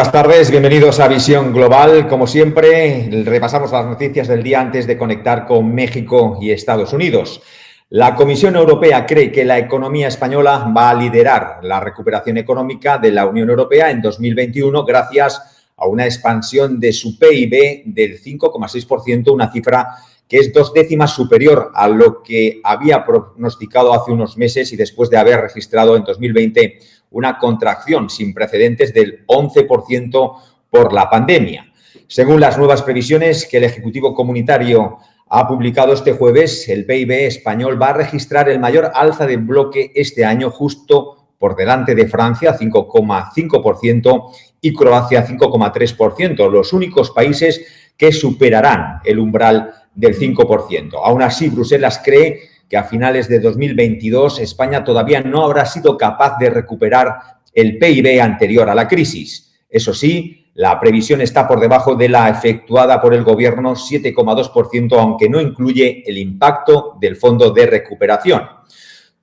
Buenas tardes, bienvenidos a Visión Global. Como siempre, repasamos las noticias del día antes de conectar con México y Estados Unidos. La Comisión Europea cree que la economía española va a liderar la recuperación económica de la Unión Europea en 2021 gracias a una expansión de su PIB del 5,6%, una cifra que es 2 décimas superior a lo que había pronosticado hace unos meses y después de haber registrado en 2020 una contracción sin precedentes del 11% por la pandemia. Según las nuevas previsiones que el Ejecutivo Comunitario ha publicado este jueves, el PIB español va a registrar el mayor alza de bloque este año, justo por delante de Francia, 5,5%, y Croacia, 5,3%, los únicos países que superarán el umbral del 5%. Aún así, Bruselas cree que a finales de 2022 España todavía no habrá sido capaz de recuperar el PIB anterior a la crisis. Eso sí, la previsión está por debajo de la efectuada por el Gobierno, 7,2%, aunque no incluye el impacto del Fondo de Recuperación.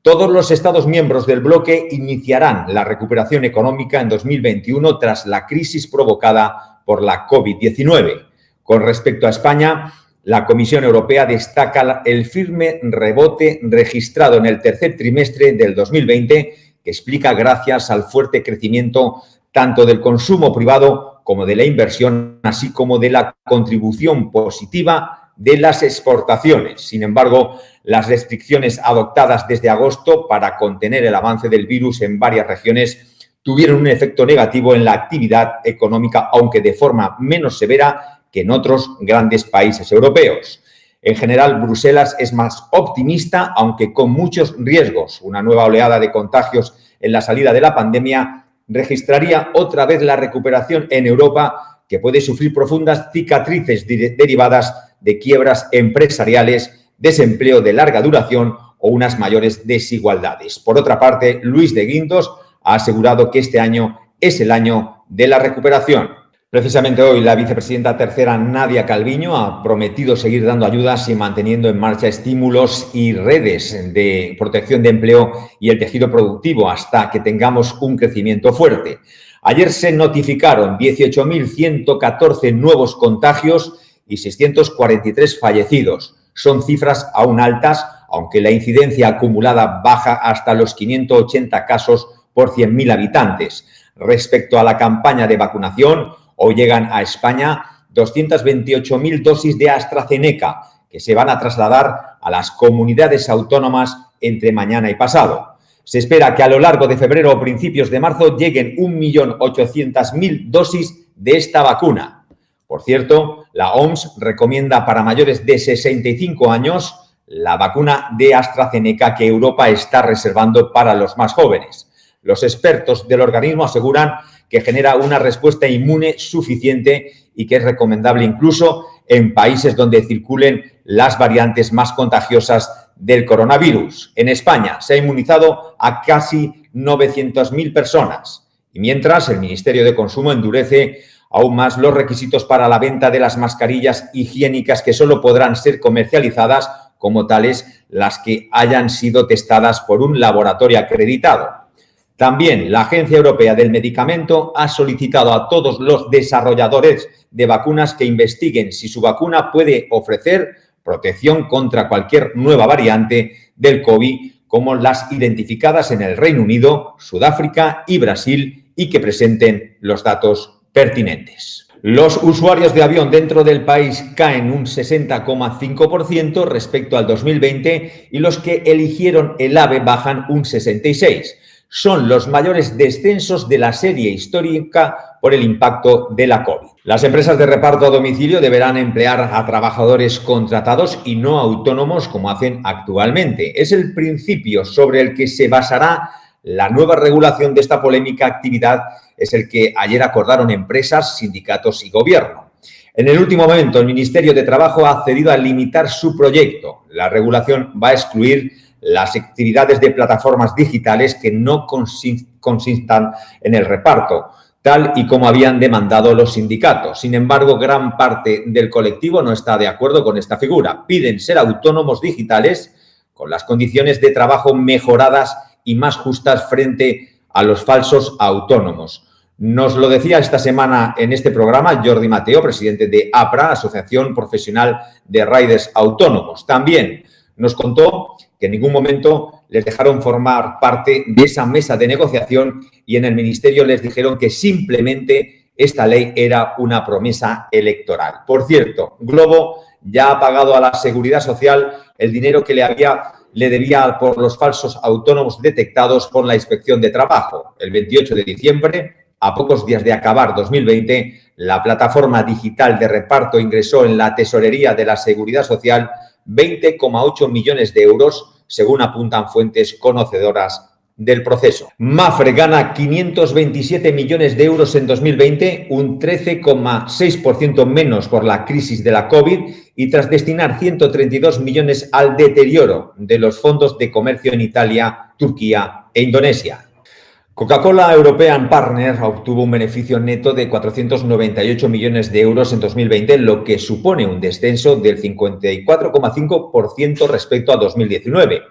Todos los Estados miembros del bloque iniciarán la recuperación económica en 2021 tras la crisis provocada por la COVID-19. Con respecto a España, la Comisión Europea destaca el firme rebote registrado en el tercer trimestre del 2020, que explica gracias al fuerte crecimiento tanto del consumo privado como de la inversión, así como de la contribución positiva de las exportaciones. Sin embargo, las restricciones adoptadas desde agosto para contener el avance del virus en varias regiones tuvieron un efecto negativo en la actividad económica, aunque de forma menos severa que en otros grandes países europeos. En general, Bruselas es más optimista, aunque con muchos riesgos. Una nueva oleada de contagios en la salida de la pandemia registraría otra vez la recuperación en Europa, que puede sufrir profundas cicatrices derivadas de quiebras empresariales, desempleo de larga duración o unas mayores desigualdades. Por otra parte, Luis de Guindos ha asegurado que este año es el año de la recuperación. Precisamente hoy la vicepresidenta tercera Nadia Calviño ha prometido seguir dando ayudas y manteniendo en marcha estímulos y redes de protección de empleo y el tejido productivo hasta que tengamos un crecimiento fuerte. Ayer se notificaron 18.114 nuevos contagios y 643 fallecidos. Son cifras aún altas, aunque la incidencia acumulada baja hasta los 580 casos por 100.000 habitantes. Respecto a la campaña de vacunación, hoy llegan a España 228.000 dosis de AstraZeneca que se van a trasladar a las comunidades autónomas entre mañana y pasado. Se espera que a lo largo de febrero o principios de marzo lleguen 1.800.000 dosis de esta vacuna. Por cierto, la OMS recomienda para mayores de 65 años la vacuna de AstraZeneca que Europa está reservando para los más jóvenes. Los expertos del organismo aseguran que genera una respuesta inmune suficiente y que es recomendable incluso en países donde circulen las variantes más contagiosas del coronavirus. En España se ha inmunizado a casi 900.000 personas y mientras el Ministerio de Consumo endurece aún más los requisitos para la venta de las mascarillas higiénicas que solo podrán ser comercializadas como tales las que hayan sido testadas por un laboratorio acreditado. También la Agencia Europea del Medicamento ha solicitado a todos los desarrolladores de vacunas que investiguen si su vacuna puede ofrecer protección contra cualquier nueva variante del COVID, como las identificadas en el Reino Unido, Sudáfrica y Brasil, y que presenten los datos pertinentes. Los usuarios de avión dentro del país caen un 60,5% respecto al 2020 y los que eligieron el AVE bajan un 66%. Son los mayores descensos de la serie histórica por el impacto de la COVID. Las empresas de reparto a domicilio deberán emplear a trabajadores contratados y no autónomos como hacen actualmente. Es el principio sobre el que se basará la nueva regulación de esta polémica actividad, es el que ayer acordaron empresas, sindicatos y gobierno. En el último momento, el Ministerio de Trabajo ha accedido a limitar su proyecto. La regulación va a excluir las actividades de plataformas digitales que no consistan en el reparto, tal y como habían demandado los sindicatos. Sin embargo, gran parte del colectivo no está de acuerdo con esta figura. Piden ser autónomos digitales con las condiciones de trabajo mejoradas y más justas frente a los falsos autónomos. Nos lo decía esta semana en este programa Jordi Mateo, presidente de APRA, Asociación Profesional de Riders Autónomos. También nos contó que en ningún momento les dejaron formar parte de esa mesa de negociación y en el ministerio les dijeron que simplemente esta ley era una promesa electoral. Por cierto, Globo ya ha pagado a la Seguridad Social el dinero que le debía por los falsos autónomos detectados por la Inspección de Trabajo. El 28 de diciembre, a pocos días de acabar 2020, la plataforma digital de reparto ingresó en la tesorería de la Seguridad Social 20,8 millones de euros, según apuntan fuentes conocedoras del proceso. Mafre gana 527 millones de euros en 2020, un 13,6% menos por la crisis de la COVID y tras destinar 132 millones al deterioro de los fondos de comercio en Italia, Turquía e Indonesia. Coca-Cola European Partner obtuvo un beneficio neto de 498 millones de euros en 2020, lo que supone un descenso del 54,5% respecto a 2019.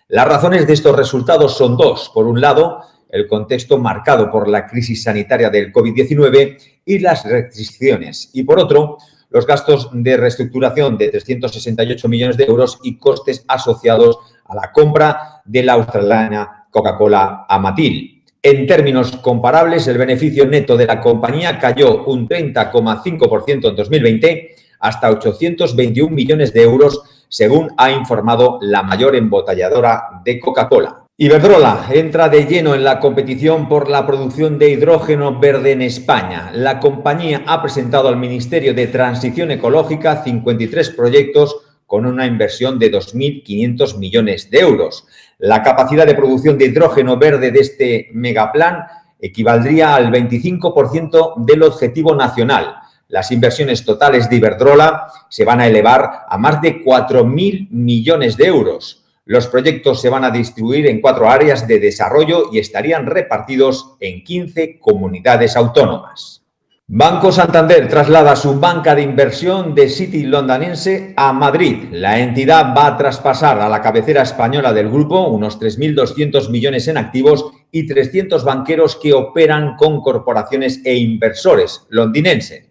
Las razones de estos resultados son dos. Por un lado, el contexto marcado por la crisis sanitaria del COVID-19 y las restricciones. Y por otro, los gastos de reestructuración de 368 millones de euros y costes asociados a la compra de la australiana Coca-Cola Amatil. En términos comparables, el beneficio neto de la compañía cayó un 30,5% en 2020 hasta 821 millones de euros, según ha informado la mayor embotelladora de Coca-Cola. Iberdrola entra de lleno en la competición por la producción de hidrógeno verde en España. La compañía ha presentado al Ministerio de Transición Ecológica 53 proyectos con una inversión de 2.500 millones de euros. La capacidad de producción de hidrógeno verde de este megaplan equivaldría al 25% del objetivo nacional. Las inversiones totales de Iberdrola se van a elevar a más de 4.000 millones de euros. Los proyectos se van a distribuir en 4 áreas de desarrollo y estarían repartidos en 15 comunidades autónomas. Banco Santander traslada su banca de inversión de City londinense a Madrid. La entidad va a traspasar a la cabecera española del grupo unos 3.200 millones en activos y 300 banqueros que operan con corporaciones e inversores londinenses.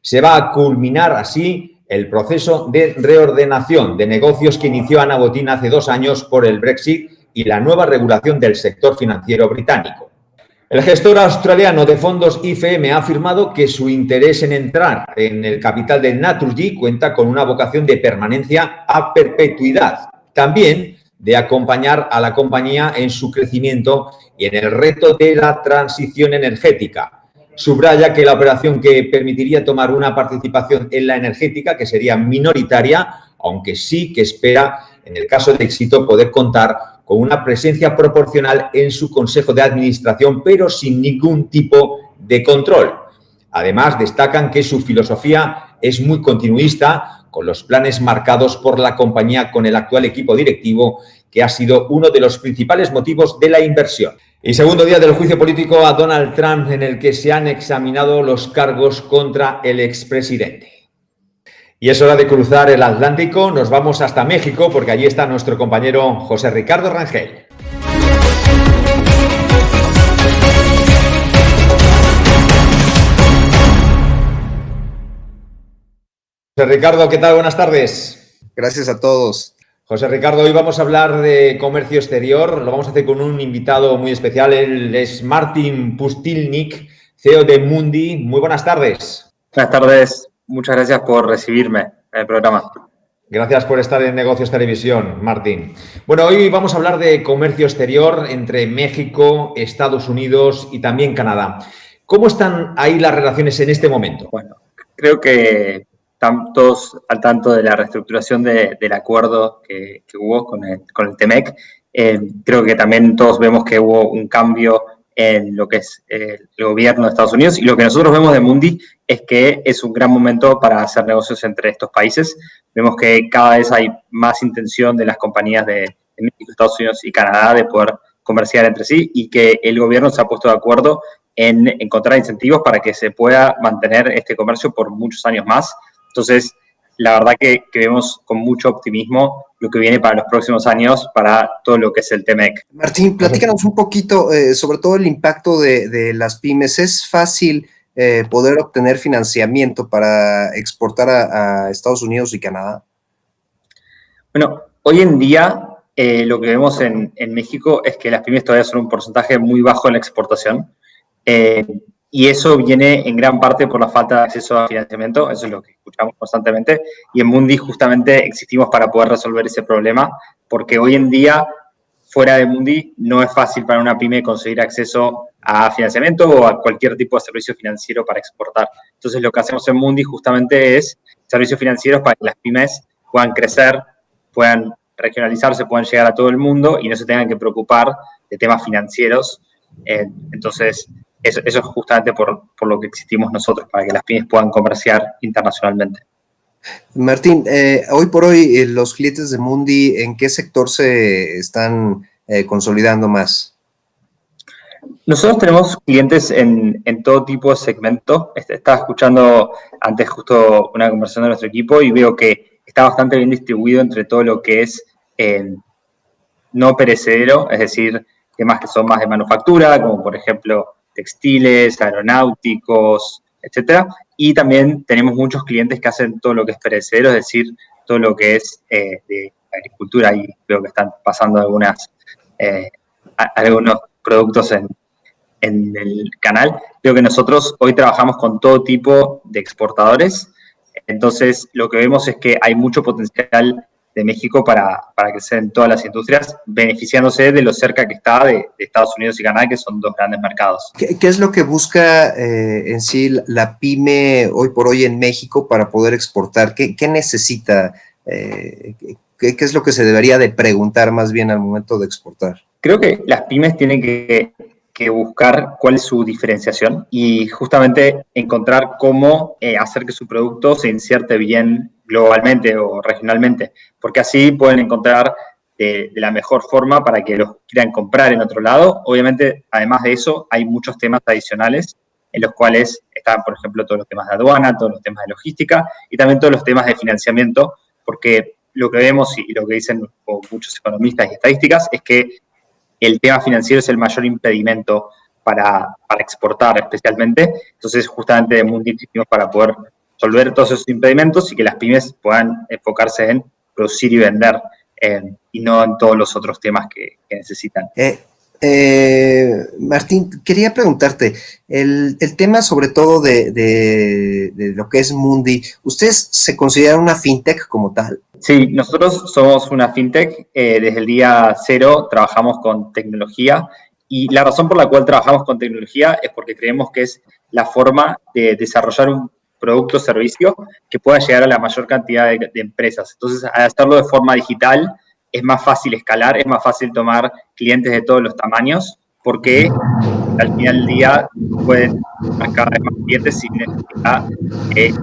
Se va a culminar así el proceso de reordenación de negocios que inició Ana Botín hace 2 años por el Brexit y la nueva regulación del sector financiero británico. El gestor australiano de fondos IFM ha afirmado que su interés en entrar en el capital de Naturgy cuenta con una vocación de permanencia a perpetuidad, también de acompañar a la compañía en su crecimiento y en el reto de la transición energética. Subraya que la operación que permitiría tomar una participación en la energética, que sería minoritaria, aunque sí que espera, en el caso de éxito, poder contar con una presencia proporcional en su consejo de administración, pero sin ningún tipo de control. Además, destacan que su filosofía es muy continuista, con los planes marcados por la compañía con el actual equipo directivo, que ha sido uno de los principales motivos de la inversión. Y segundo día del juicio político a Donald Trump, en el que se han examinado los cargos contra el expresidente. Y es hora de cruzar el Atlántico, nos vamos hasta México porque allí está nuestro compañero José Ricardo Rangel. José Ricardo, ¿qué tal? Buenas tardes. Gracias a todos. José Ricardo, hoy vamos a hablar de comercio exterior, lo vamos a hacer con un invitado muy especial, él es Martin Pustilnick, CEO de Mundi. Muy buenas tardes. Buenas tardes. Muchas gracias por recibirme en el programa. Gracias por estar en Negocios Televisión, Martín. Bueno, hoy vamos a hablar de comercio exterior entre México, Estados Unidos y también Canadá. ¿Cómo están ahí las relaciones en este momento? Bueno, creo que están todos al tanto de la reestructuración del acuerdo que hubo con el TEMEC. Creo que también todos vemos que hubo un cambio en lo que es el gobierno de Estados Unidos, y lo que nosotros vemos de Mundi es que es un gran momento para hacer negocios entre estos países. Vemos que cada vez hay más intención de las compañías de México, Estados Unidos y Canadá de poder comerciar entre sí, y que el gobierno se ha puesto de acuerdo en encontrar incentivos para que se pueda mantener este comercio por muchos años más. Entonces, la verdad que vemos con mucho optimismo lo que viene para los próximos años para todo lo que es el TMEC. Martín, platícanos un poquito sobre todo el impacto de las pymes. ¿Es fácil poder obtener financiamiento para exportar a Estados Unidos y Canadá? Bueno, hoy en día lo que vemos en México es que las pymes todavía son un porcentaje muy bajo en la exportación. Y eso viene en gran parte por la falta de acceso a financiamiento, eso es lo que escuchamos constantemente, y en Mundi justamente existimos para poder resolver ese problema, porque hoy en día, fuera de Mundi, no es fácil para una pyme conseguir acceso a financiamiento o a cualquier tipo de servicio financiero para exportar. Entonces, lo que hacemos en Mundi justamente es servicios financieros para que las pymes puedan crecer, puedan regionalizarse, puedan llegar a todo el mundo y no se tengan que preocupar de temas financieros. Entonces, eso es justamente por lo que existimos nosotros, para que las pymes puedan comerciar internacionalmente. Martín, hoy por hoy los clientes de Mundi, ¿en qué sector se están consolidando más? Nosotros tenemos clientes en todo tipo de segmentos. Estaba escuchando antes justo una conversación de nuestro equipo y veo que está bastante bien distribuido entre todo lo que es no perecedero, es decir, temas que son más de manufactura, como por ejemplo textiles, aeronáuticos, etcétera. Y también tenemos muchos clientes que hacen todo lo que es perecedero, es decir, todo lo que es de agricultura, y veo que están pasando algunos productos en el canal. Creo que nosotros hoy trabajamos con todo tipo de exportadores, entonces lo que vemos es que hay mucho potencial de México para crecer en todas las industrias, beneficiándose de lo cerca que está de Estados Unidos y Canadá, que son dos grandes mercados. ¿Qué es lo que busca en sí la pyme hoy por hoy en México para poder exportar? ¿Qué necesita? ¿Qué es lo que se debería de preguntar más bien al momento de exportar? Creo que las pymes tienen que buscar cuál es su diferenciación y justamente encontrar cómo hacer que su producto se inserte bien globalmente o regionalmente, porque así pueden encontrar de la mejor forma para que los quieran comprar en otro lado. Obviamente, además de eso, hay muchos temas adicionales en los cuales están, por ejemplo, todos los temas de aduana, todos los temas de logística y también todos los temas de financiamiento, porque lo que vemos y lo que dicen muchos economistas y estadísticas es que el tema financiero es el mayor impedimento para exportar especialmente. Entonces, justamente de Mundi existimos para poder resolver todos esos impedimentos y que las pymes puedan enfocarse en producir y vender y no en todos los otros temas que necesitan. Martín, quería preguntarte, el tema sobre todo de lo que es Mundi, ¿ustedes se consideran una fintech como tal? Sí, nosotros somos una fintech. Desde el día cero trabajamos con tecnología y la razón por la cual trabajamos con tecnología es porque creemos que es la forma de desarrollar un producto o servicio que pueda llegar a la mayor cantidad de empresas. Entonces, al hacerlo de forma digital, es más fácil escalar, es más fácil tomar clientes de todos los tamaños, porque al final del día pueden tomar cada vez más clientes sin necesidad de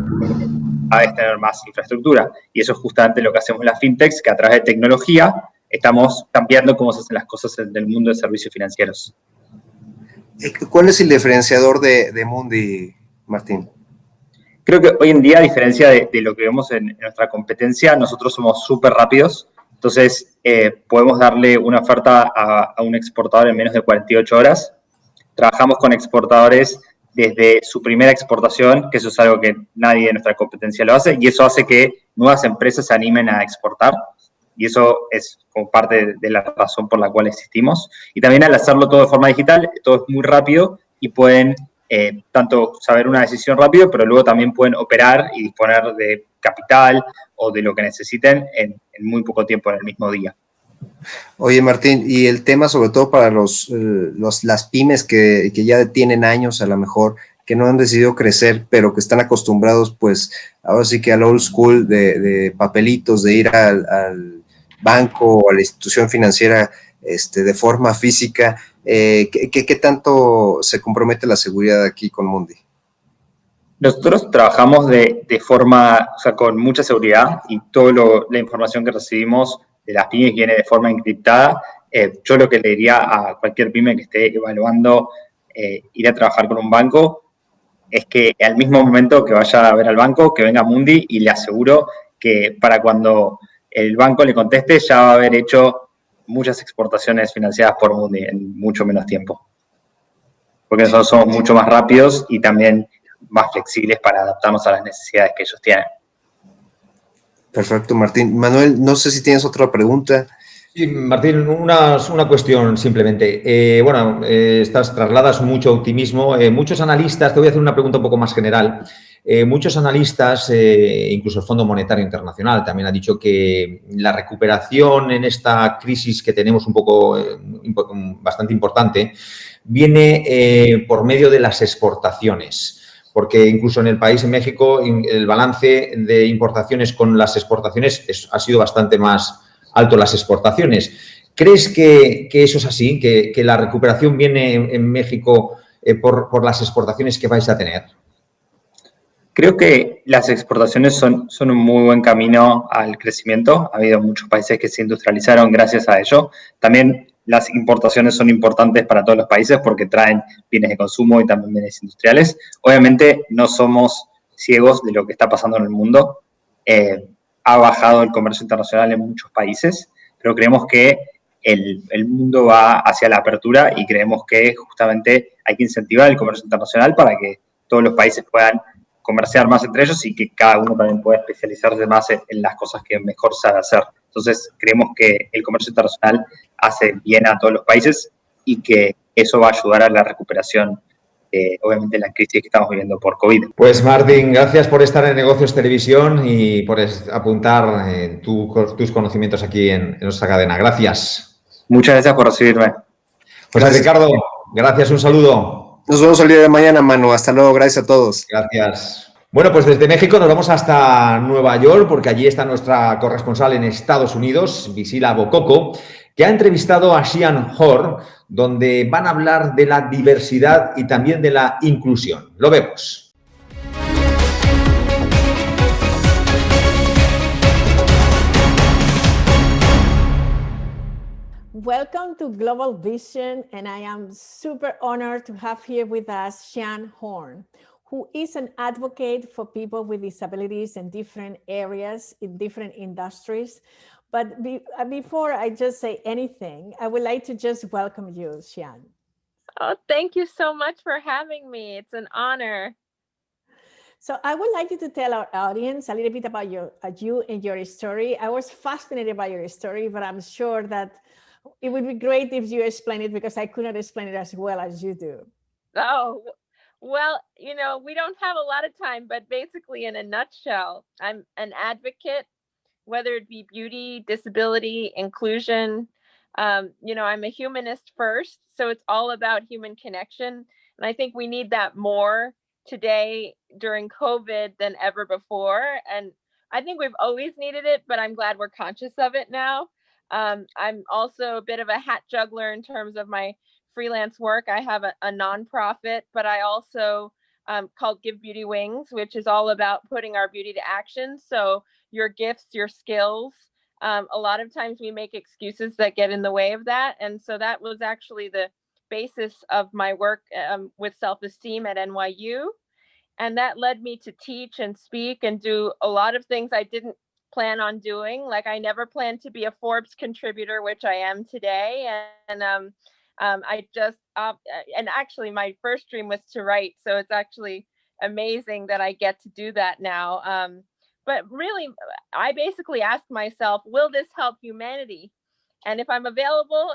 cada vez tener más infraestructura. Y eso es justamente lo que hacemos las fintechs, que a través de tecnología estamos cambiando cómo se hacen las cosas en el mundo de servicios financieros. ¿Cuál es el diferenciador de Mundi, Martín? Creo que hoy en día, a diferencia de lo que vemos en nuestra competencia, nosotros somos súper rápidos. Entonces, podemos darle una oferta a un exportador en menos de 48 horas. Trabajamos con exportadores desde su primera exportación, que eso es algo que nadie de nuestra competencia lo hace, y eso hace que nuevas empresas se animen a exportar, y eso es como parte de la razón por la cual existimos. Y también al hacerlo todo de forma digital, todo es muy rápido y pueden tanto saber una decisión rápido, pero luego también pueden operar y disponer de capital o de lo que necesiten en muy poco tiempo, en el mismo día. Oye, Martín, y el tema sobre todo para las pymes que ya tienen años a lo mejor, que no han decidido crecer, pero que están acostumbrados, pues, ahora sí que al old school de papelitos, de ir al banco o a la institución financiera de forma física, ¿qué tanto se compromete la seguridad aquí con Mundi? Nosotros trabajamos de forma, o sea, con mucha seguridad, y toda la información que recibimos de las pymes viene de forma encriptada. Yo lo que le diría a cualquier pyme que esté evaluando ir a trabajar con un banco es que al mismo momento que vaya a ver al banco, que venga Mundi, y le aseguro que para cuando el banco le conteste ya va a haber hecho muchas exportaciones financiadas por Mundi en mucho menos tiempo. Porque nosotros somos mucho más rápidos y también más flexibles para adaptarnos a las necesidades que ellos tienen. Perfecto, Martín. Manuel, no sé si tienes otra pregunta. Sí, Martín, una cuestión simplemente. Trasladas mucho optimismo. Muchos analistas, te voy a hacer una pregunta un poco más general. Muchos analistas, incluso el Fondo Monetario Internacional, también ha dicho que la recuperación en esta crisis que tenemos bastante importante, viene por medio de las exportaciones. Porque incluso en el país, en México, el balance de importaciones con las exportaciones ha sido bastante más alto las exportaciones. ¿Crees que eso es así, que la recuperación viene en México por las exportaciones que vais a tener? Creo que las exportaciones son un muy buen camino al crecimiento. Ha habido muchos países que se industrializaron gracias a ello. También las importaciones son importantes para todos los países porque traen bienes de consumo y también bienes industriales. Obviamente no somos ciegos de lo que está pasando en el mundo. Ha bajado el comercio internacional en muchos países, pero creemos que el mundo va hacia la apertura y creemos que justamente hay que incentivar el comercio internacional para que todos los países puedan comerciar más entre ellos y que cada uno también pueda especializarse más en las cosas que mejor sabe hacer. Entonces, creemos que el comercio internacional hace bien a todos los países y que eso va a ayudar a la recuperación, obviamente, la crisis que estamos viviendo por COVID. Pues, Martín, gracias por estar en Negocios Televisión y por apuntar tus conocimientos aquí en nuestra cadena. Gracias. Muchas gracias por recibirme. José Ricardo, gracias, un saludo. Nos vemos el día de mañana, Manu. Hasta luego, gracias a todos. Gracias. Bueno, pues desde México nos vamos hasta Nueva York, porque allí está nuestra corresponsal en Estados Unidos, Bisila Bokoko, que ha entrevistado a Xian, donde van a hablar de la diversidad y también de la inclusión. Lo vemos. Welcome to Global Vision, and I am super honored to have here with us Xian, who is an advocate for people with disabilities in different areas, in different industries. But before I just say anything, I would like to just welcome you, Xian. Oh, thank you so much for having me. It's an honor. So I would like you to tell our audience a little bit about you and your story. I was fascinated by your story, but I'm sure that it would be great if you explain it because I could not explain it as well as you do. Oh, well, you know, we don't have a lot of time, but basically in a nutshell, I'm an advocate, whether it be beauty, disability, inclusion. You know, I'm a humanist first, so it's all about human connection. And I think we need that more today during COVID than ever before. And I think we've always needed it, but I'm glad we're conscious of it now. I'm also a bit of a hat juggler in terms of my freelance work. I have a nonprofit, but I also called Give Beauty Wings, which is all about putting our beauty to action. So your gifts, your skills, a lot of times we make excuses that get in the way of that. And so that was actually the basis of my work with self-esteem at NYU. And that led me to teach and speak and do a lot of things I didn't plan on doing. Like I never planned to be a Forbes contributor, which I am today. And I just, and actually my first dream was to write. So it's actually amazing that I get to do that now. But really, I basically asked myself, will this help humanity? And if I'm available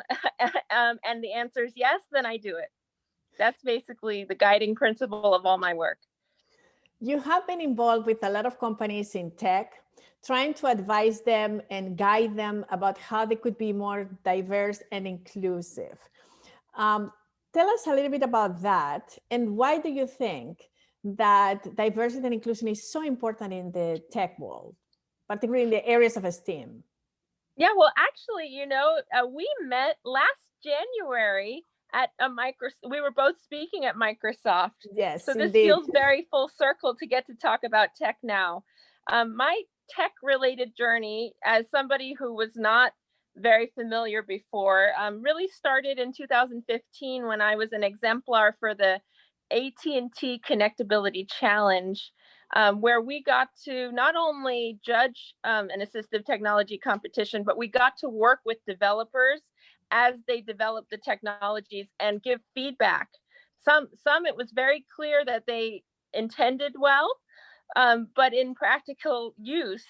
and the answer is yes, then I do it. That's basically the guiding principle of all my work. You have been involved with a lot of companies in tech, trying to advise them and guide them about how they could be more diverse and inclusive. Tell us a little bit about that, and why do you think that diversity and inclusion is so important in the tech world, particularly in the areas of STEAM? Yeah, well, actually, you know, we met last January at we were both speaking at Microsoft. Yes, so this indeed. feels very full circle to get to talk about tech now. My tech related journey as somebody who was not very familiar before really started in 2015 when I was an exemplar for the AT&T Connectability Challenge. where we got to not only judge an assistive technology competition, but we got to work with developers as they develop the technologies and give feedback. Some it was very clear that they intended well, but in practical use,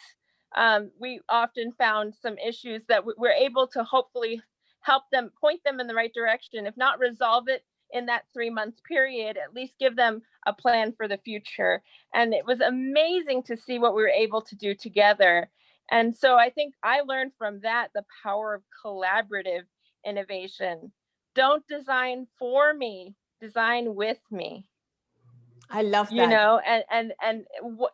we often found some issues that we're able to hopefully help them, point them in the right direction, if not resolve it in that 3-month period, at least give them a plan for the future. And it was amazing to see what we were able to do together. And so I think I learned from that the power of collaborative innovation. Don't design for me, design with me. I love that. You know, and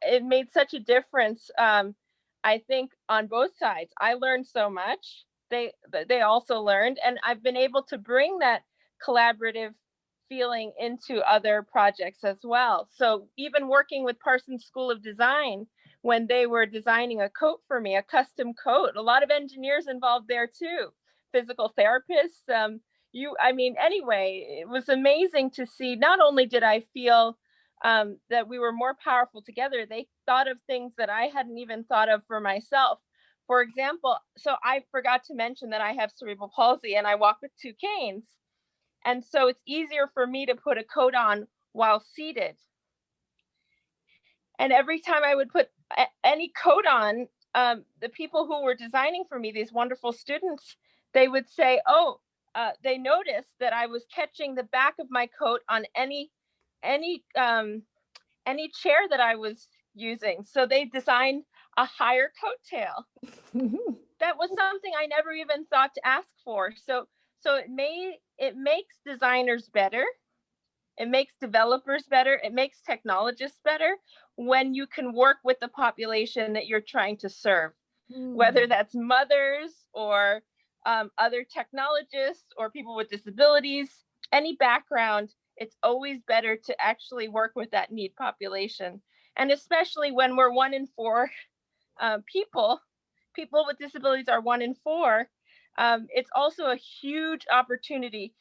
it made such a difference. I think on both sides, I learned so much. They also learned, and I've been able to bring that collaborative feeling into other projects as well. So even working with Parsons School of Design, when they were designing a coat for me, a custom coat, a lot of engineers involved there too, physical therapists. Anyway, it was amazing to see. Not only did I feel that we were more powerful together, they thought of things that I hadn't even thought of for myself. For example, so I forgot to mention that I have cerebral palsy and I walk with 2 canes. And so it's easier for me to put a coat on while seated. And every time I would put any coat on, the people who were designing for me, these wonderful students, they would say, they noticed that I was catching the back of my coat on any chair that I was using. So they designed a higher coattail. That was something I never even thought to ask for. So it makes designers better. It makes developers better. It makes technologists better when you can work with the population that you're trying to serve, whether that's mothers or other technologists or people with disabilities, any background. It's always better to actually work with that need population. And especially when we're 1 in 4 people with disabilities are 1 in 4. It's also a huge opportunity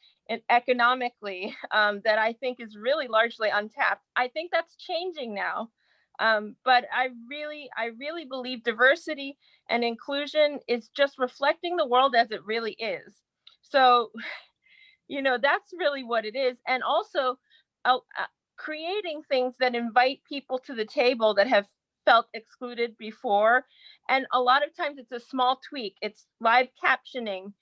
economically that I think is really largely untapped. I think that's changing now. But I really believe diversity and inclusion is just reflecting the world as it really is. So, you know, that's really what it is. And also creating things that invite people to the table that have felt excluded before. And a lot of times it's a small tweak. It's live captioning.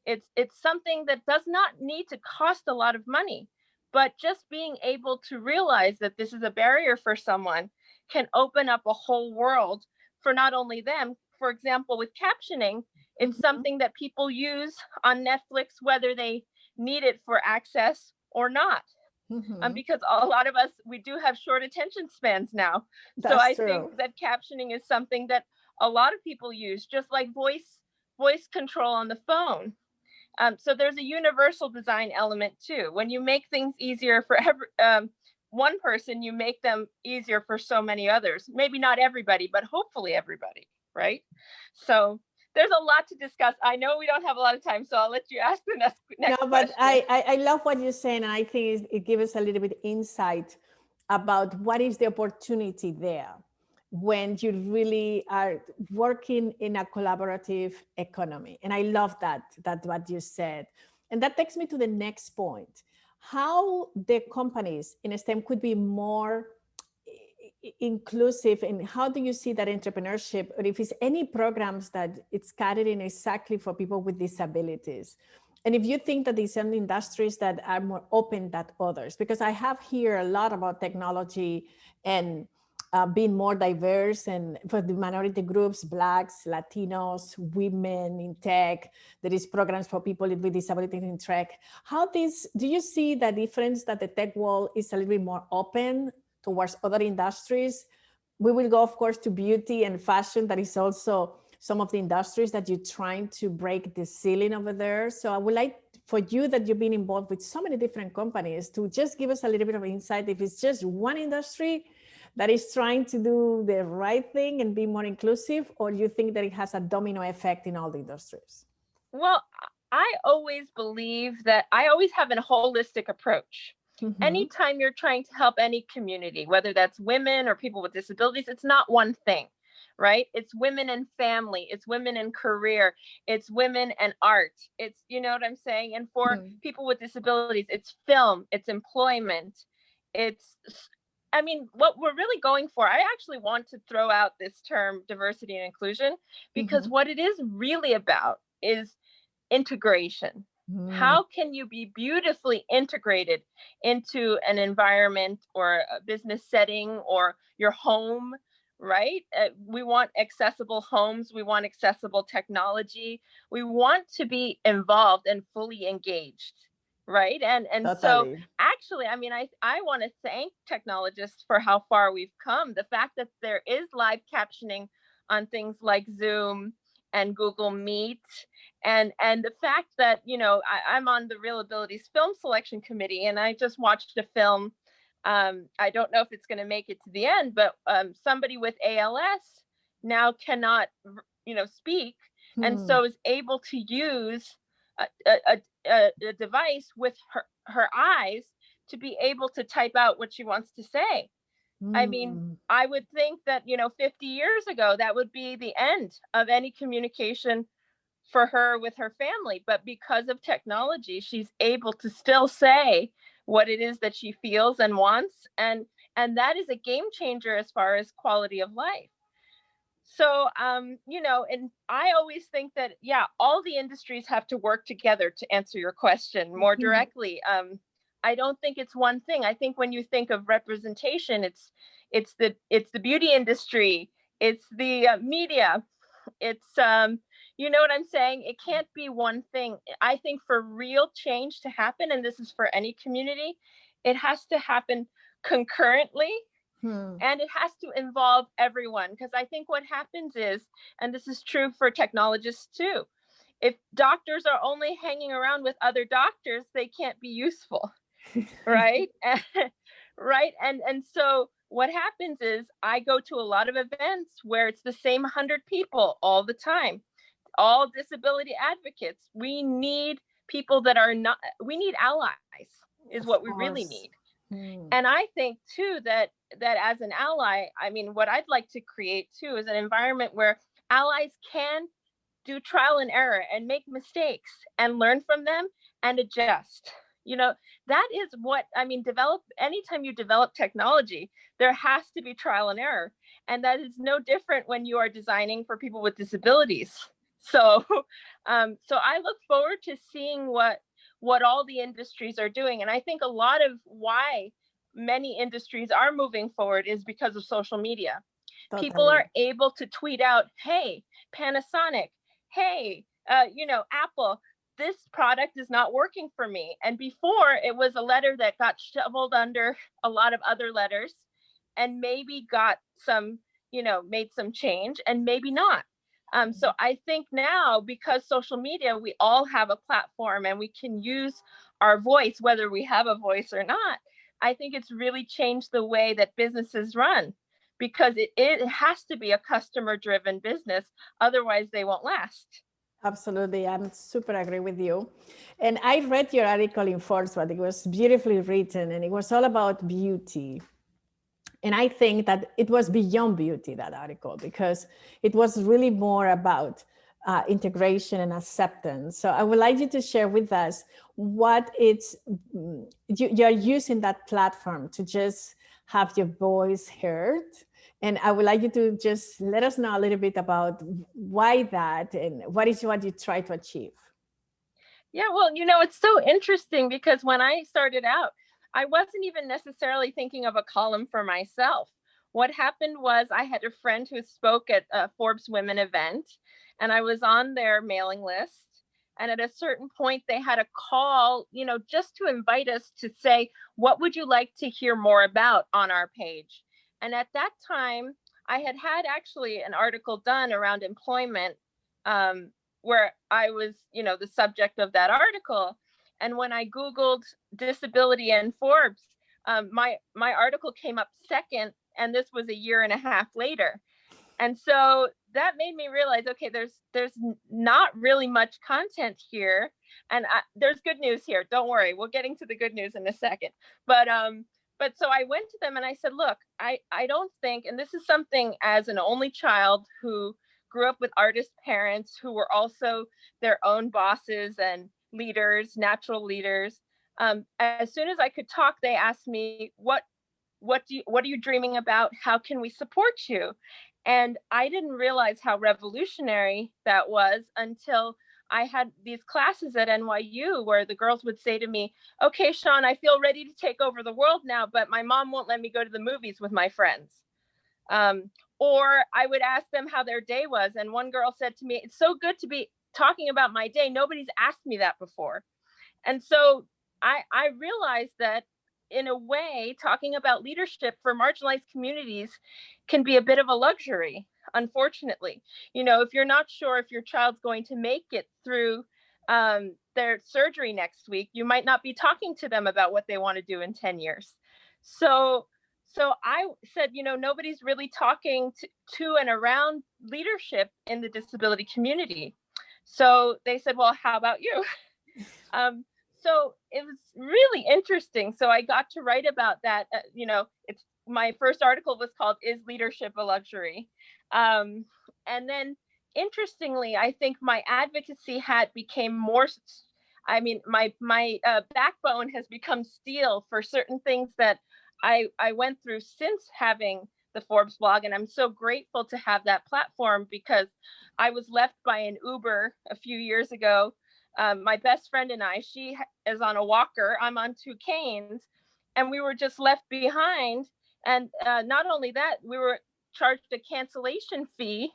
It's something that does not need to cost a lot of money, but just being able to realize that this is a barrier for someone can open up a whole world for not only them. For example, with captioning, it's something that people use on Netflix, whether they need it for access or not. Because a lot of us, we do have short attention spans now. So I think that captioning is something that a lot of people use, just like voice control on the phone. So there's a universal design element too. When you make things easier for one person, you make them easier for so many others. Maybe not everybody, but hopefully everybody, right? So there's a lot to discuss. I know we don't have a lot of time, so I'll let you ask the next question. No, but I love what you're saying, and I think it gives us a little bit insight about what is the opportunity there when you really are working in a collaborative economy. And I love that what you said. And that takes me to the next point. How the companies in STEM could be more inclusive, and how do you see that entrepreneurship, or if it's any programs that it's carried in exactly for people with disabilities? And if you think that there's some industries that are more open than others, because I have here a lot about technology and being more diverse, and for the minority groups, Blacks, Latinos, women in tech, there is programs for people with disabilities in tech. Do you see the difference that the tech world is a little bit more open towards other industries? We will go, of course, to beauty and fashion. That is also some of the industries that you're trying to break the ceiling over there. So I would like for you, that you've been involved with so many different companies, to just give us a little bit of insight if it's just one industry that is trying to do the right thing and be more inclusive, or you think that it has a domino effect in all the industries? Well, I always believe that I always have a holistic approach. Anytime you're trying to help any community, whether that's women or people with disabilities, it's not one thing, right? It's women and family, it's women and career, it's women and art. It's, you know what I'm saying? And for people with disabilities, it's film, it's employment, it's, I mean, what we're really going for, I actually want to throw out this term diversity and inclusion, because what it is really about is integration. How can you be beautifully integrated into an environment or a business setting or your home, right? We want accessible homes. We want accessible technology. We want to be involved and fully engaged, right? And so actually, I mean, I want to thank technologists for how far we've come. The fact that there is live captioning on things like Zoom and Google Meet, and the fact that, you know, I'm on the Real Abilities Film Selection Committee, and I just watched a film. I don't know if it's going to make it to the end, but somebody with ALS now cannot, you know, speak, and so is able to use a device with her eyes to be able to type out what she wants to say. I mean, I would think that, you know, 50 years ago, that would be the end of any communication for her with her family. But because of technology, she's able to still say what it is that she feels and wants. And that is a game changer as far as quality of life. So, you know, and I always think that, yeah, all the industries have to work together to answer your question more directly. I don't think it's one thing. I think when you think of representation, it's the beauty industry, it's the media, it's you know what I'm saying? It can't be one thing. I think for real change to happen, and this is for any community, it has to happen concurrently. And it has to involve everyone, because I think what happens is, and this is true for technologists too, if doctors are only hanging around with other doctors, they can't be useful, right? Right. And so what happens is I go to a lot of events where it's the same 100 people all the time, all disability advocates. We need people that are not, we need allies is what we really need. And I think too that as an ally, I mean, what I'd like to create too is an environment where allies can do trial and error and make mistakes and learn from them and adjust. You know, that is what, I mean, anytime you develop technology, there has to be trial and error. And that is no different when you are designing for people with disabilities. So, so I look forward to seeing what all the industries are doing. And I think a lot of why many industries are moving forward is because of social media. People are able to tweet out, hey, Panasonic, hey, you know, Apple, this product is not working for me. And before, it was a letter that got shoveled under a lot of other letters and maybe got some, you know, made some change and maybe not. So I think now, because social media, we all have a platform and we can use our voice, whether we have a voice or not. I think it's really changed the way that businesses run, because it has to be a customer-driven business. Otherwise, they won't last. Absolutely. I'm super agree with you. And I read your article in Forbes, but it was beautifully written and it was all about beauty. And I think that it was beyond beauty, that article, because it was really more about integration and acceptance. So I would like you to share with us what you're using that platform to just have your voice heard. And I would like you to just let us know a little bit about why that and what you try to achieve. Yeah, well, you know, it's so interesting because when I started out, I wasn't even necessarily thinking of a column for myself. What happened was I had a friend who spoke at a Forbes Women event, and I was on their mailing list. And at a certain point, they had a call, you know, just to invite us to say, what would you like to hear more about on our page? And at that time, I had actually an article done around employment where I was, you know, the subject of that article. And when I Googled disability and Forbes, my article came up second, and this was a year and a half later. And so that made me realize, okay, there's not really much content here, and there's good news here. Don't worry, we're getting to the good news in a second. But so I went to them and I said, look, I don't think, and this is something as an only child who grew up with artist parents who were also their own bosses and leaders, natural leaders. As soon as I could talk, they asked me, what are you dreaming about? How can we support you? And I didn't realize how revolutionary that was until I had these classes at NYU where the girls would say to me, okay, Xian, I feel ready to take over the world now, but my mom won't let me go to the movies with my friends. Or I would ask them how their day was. And one girl said to me, it's so good to be talking about my day. Nobody's asked me that before. And so I realized that in a way, talking about leadership for marginalized communities can be a bit of a luxury, unfortunately. You know, if you're not sure if your child's going to make it through their surgery next week, you might not be talking to them about what they want to do in 10 years. So I said, you know, nobody's really talking to and around leadership in the disability community. So they said, well, how about you? So it was really interesting. So I got to write about that. You know, it's my first article was called "Is Leadership a Luxury?" And then, interestingly, I think my advocacy hat became more. I mean, my backbone has become steel for certain things that I went through since having the Forbes blog, and I'm so grateful to have that platform because I was left by an Uber a few years ago. My best friend and I, she is on a walker, I'm on 2 canes, and we were just left behind. And not only that, we were charged a cancellation fee.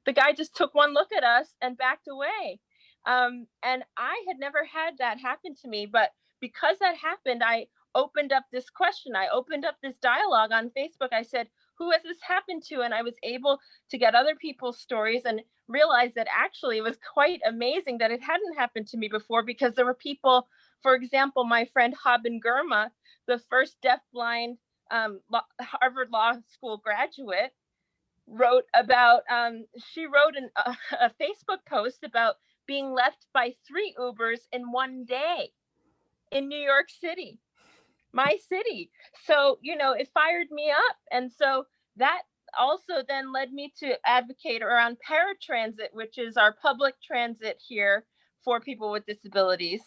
The guy just took one look at us and backed away. And I had never had that happen to me, but because that happened, I opened up this question. I opened up this dialogue on Facebook. I said, who has this happened to? And I was able to get other people's stories and realized that actually it was quite amazing that it hadn't happened to me before, because there were people, for example, my friend Haben Gurma, the first deafblind Harvard Law School graduate, wrote about, she wrote a Facebook post about being left by 3 Ubers in one day in New York City, my city. So, you know, it fired me up. And so that also then led me to advocate around paratransit, which is our public transit here for people with disabilities.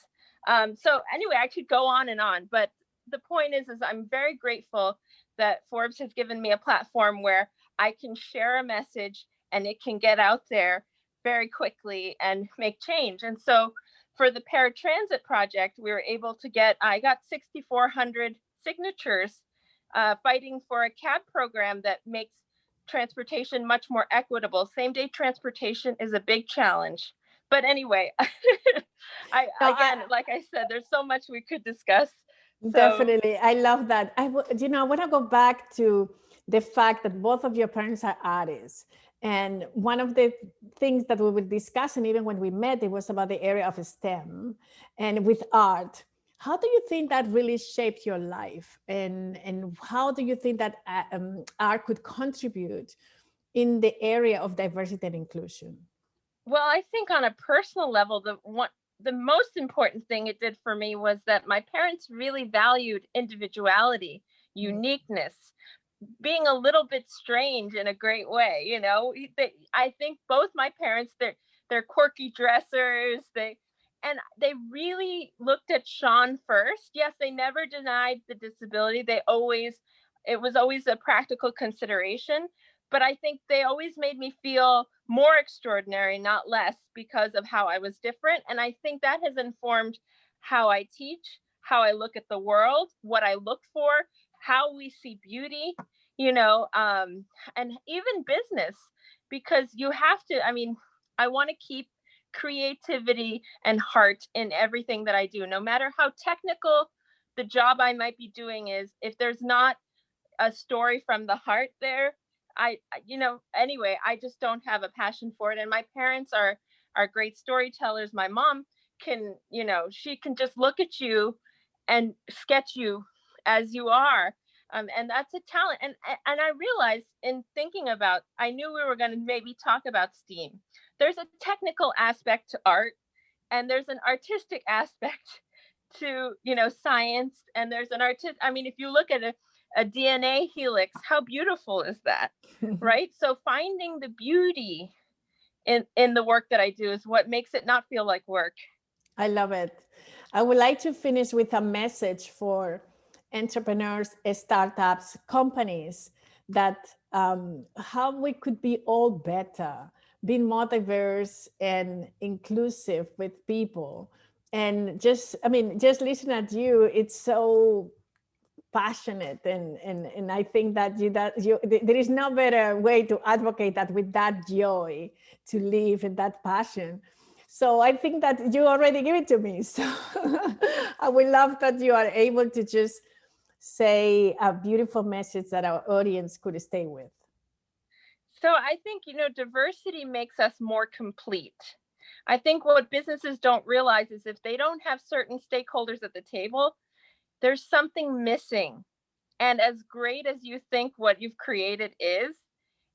So anyway, I could go on, but the point is I'm very grateful that Forbes has given me a platform where I can share a message and it can get out there very quickly and make change. And so for the paratransit project, we were able to I got 6,400 signatures fighting for a cab program that makes transportation much more equitable. Same-day transportation is a big challenge. But anyway, again, like I said, there's so much we could discuss. Definitely. I love that. I want to go back to the fact that both of your parents are artists. And one of the things that we were discussing, even when we met, it was about the area of STEM and with art. How do you think that really shaped your life? And how do you think that art could contribute in the area of diversity and inclusion? Well, I think on a personal level, the most important thing it did for me was that my parents really valued individuality, uniqueness, being a little bit strange in a great way. You know, I think both my parents, they're quirky dressers. They really looked at Xian first. Yes, they never denied the disability. It was always a practical consideration. But I think they always made me feel more extraordinary, not less, because of how I was different. And I think that has informed how I teach, how I look at the world, what I look for, how we see beauty, you know, and even business, because you have to, I want to keep creativity and heart in everything that I do, no matter how technical the job I might be doing is. If there's not a story from the heart there, anyway, I just don't have a passion for it. And my parents are great storytellers. My mom can, she can just look at you and sketch you as you are. And that's a talent. And I realized in thinking about, I knew we were going to maybe talk about STEAM. There's a technical aspect to art, and there's an artistic aspect to, science, and there's an I mean, if you look at a DNA helix, how beautiful is that? Right? So finding the beauty in the work that I do is what makes it not feel like work. I love it. I would like to finish with a message for entrepreneurs, startups, companies, that how we could be all better, being more diverse and inclusive with people. And just listening at you, it's so passionate, and I think that there is no better way to advocate that with that joy to live and that passion. So I think that you already give it to me. So I would love that you are able to just say a beautiful message that our audience could stay with. So I think, diversity makes us more complete. I think what businesses don't realize is if they don't have certain stakeholders at the table, there's something missing. And as great as you think what you've created is,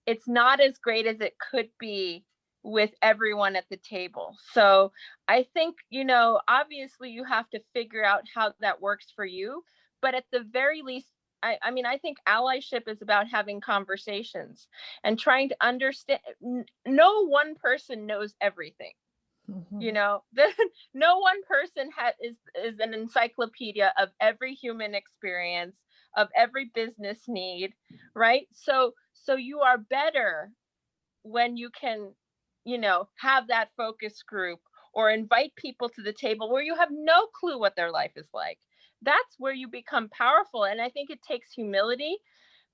it's not as great as it could be with everyone at the table. So I think, obviously you have to figure out how that works for you. But at the very least, I think allyship is about having conversations and trying to understand. No one person knows everything. Mm-hmm. No one person is an encyclopedia of every human experience, of every business need, right? So you are better when you can, have that focus group or invite people to the table where you have no clue what their life is like. That's where you become powerful. And I think it takes humility,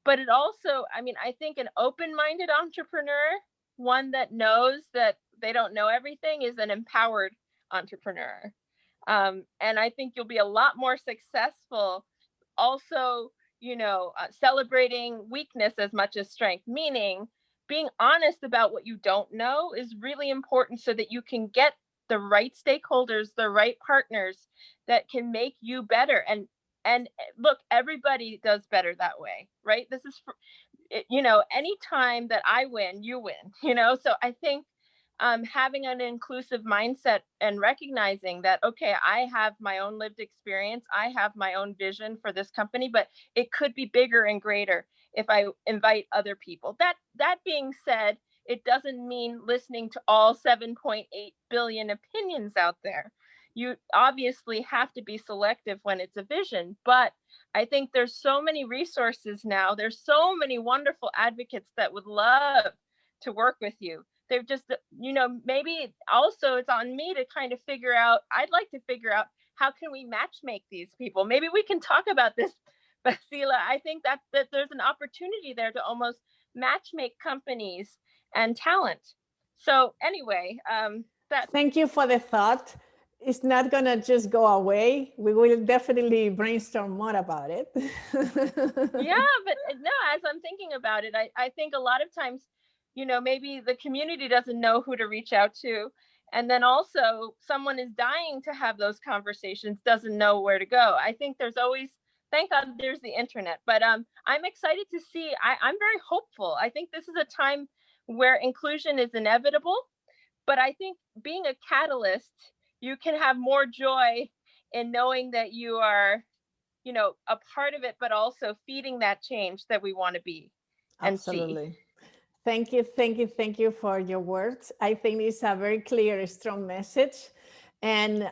but it also, I think an open-minded entrepreneur, one that knows that they don't know everything, is an empowered entrepreneur. And I think you'll be a lot more successful also, celebrating weakness as much as strength, meaning being honest about what you don't know is really important so that you can get the right stakeholders, the right partners that can make you better. And look, everybody does better that way, right? This is, any time that I win, you win, so I think having an inclusive mindset and recognizing that, okay, I have my own lived experience, I have my own vision for this company, but it could be bigger and greater if I invite other people. That being said, it doesn't mean listening to all 7.8 billion opinions out there. You obviously have to be selective when it's a vision, but I think there's so many resources now. There's so many wonderful advocates that would love to work with you. They're just, maybe also it's on me to kind of figure out, I'd like to figure out how can we match make these people? Maybe we can talk about this, Bisila. I think that there's an opportunity there to almost match make companies and talent. So anyway, thank you for the thought. It's not gonna just go away. We will definitely brainstorm more about it. Yeah, but no, as I'm thinking about it, I think a lot of times, maybe the community doesn't know who to reach out to. And then also someone is dying to have those conversations, doesn't know where to go. I think there's always, thank God there's the internet, but I'm excited to see, I'm very hopeful. I think this is a time where inclusion is inevitable, but I think being a catalyst, you can have more joy in knowing that you are, a part of it, but also feeding that change that we want to be and Absolutely. see. Thank you for your words. I think it's a very clear, strong message. And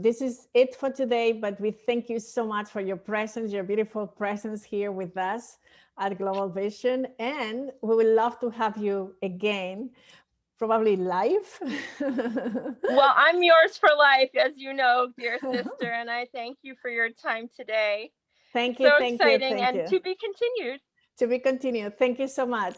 this is it for today, but we thank you so much for your presence, your beautiful presence here with us at Global Vision. And we would love to have you again, probably live. Well, I'm yours for life, as you know, dear sister. And I thank you for your time today. Thank you. So thank exciting, you. and to be continued. To be continued. Thank you so much.